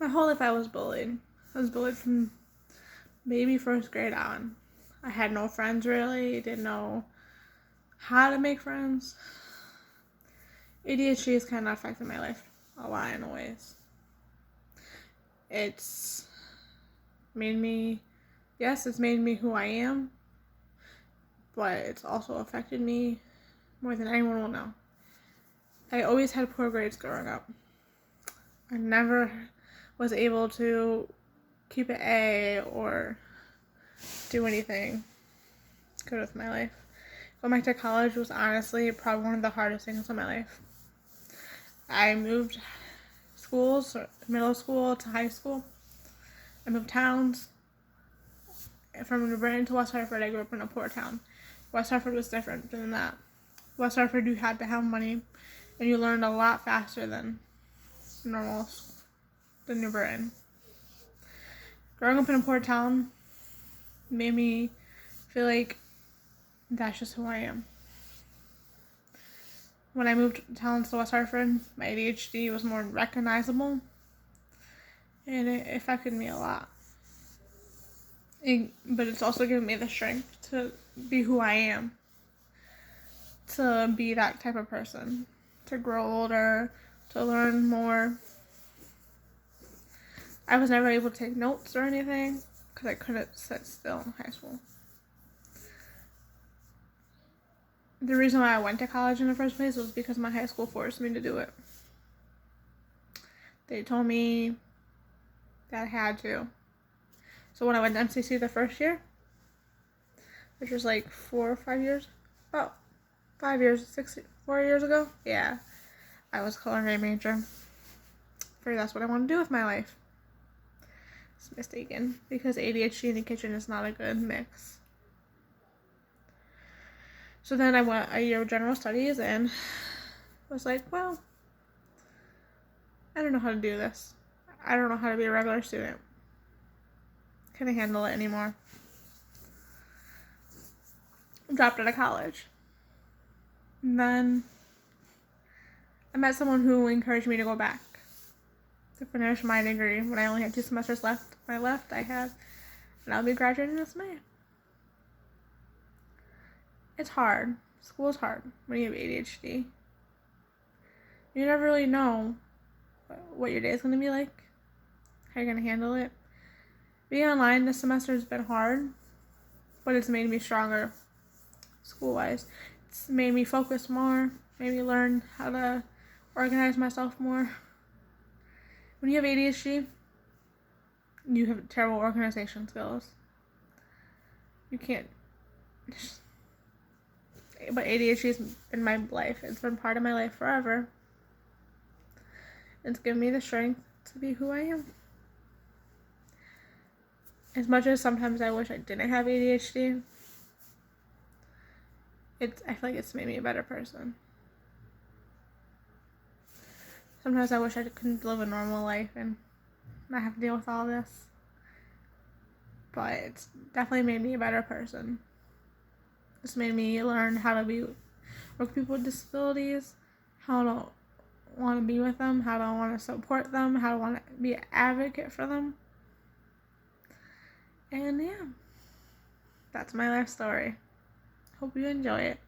My whole life I was bullied. I was bullied from maybe first grade on. I had no friends really, didn't know how to make friends. ADHD has kind of affected my life a lot in ways. It's made me, yes, it's made me who I am, but it's also affected me more than anyone will know. I always had poor grades growing up. I never was able to keep an A or do anything good with my life. Going back to college was honestly probably one of the hardest things in my life. I moved schools, middle school to high school. I moved towns. From New Britain to West Hartford, I grew up in a poor town. West Hartford was different than that. West Hartford, you had to have money, and you learned a lot faster than New Britain. Growing up in a poor town made me feel like that's just who I am. When I moved towns to West Hartford, my ADHD was more recognizable, and it affected me a lot. But it's also given me the strength to be who I am, to be that type of person, to grow older, to learn more. I was never able to take notes or anything because I couldn't sit still in high school. The reason why I went to college in the first place was because my high school forced me to do it. They told me that I had to. So when I went to MCC the first year, which was like 4 or 5 years, about 4 years ago, yeah, I was a culinary major. Figured that's what I want to do with my life. It's mistaken because ADHD in the kitchen is not a good mix. So then I went a year of general studies and was like, well, I don't know how to do this. I don't know how to be a regular student. Couldn't handle it anymore. Dropped out of college. And then I met someone who encouraged me to go back to finish my degree when I only had 2 semesters left. When I left, and I'll be graduating this May. It's hard. School is hard when you have ADHD. You never really know what your day is going to be like, how you're going to handle it. Being online this semester has been hard, but it's made me stronger school-wise. It's made me focus more, made me learn how to organize myself more. When you have ADHD, you have terrible organization skills. You can't. But ADHD has been my life. It's been part of my life forever. It's given me the strength to be who I am. As much as sometimes I wish I didn't have ADHD, I feel like it's made me a better person. Sometimes I wish I could live a normal life and not have to deal with all this. But it's definitely made me a better person. It's made me learn how to work with people with disabilities, how to want to be with them, how to want to support them, how to want to be an advocate for them. And yeah, that's my life story. Hope you enjoy it.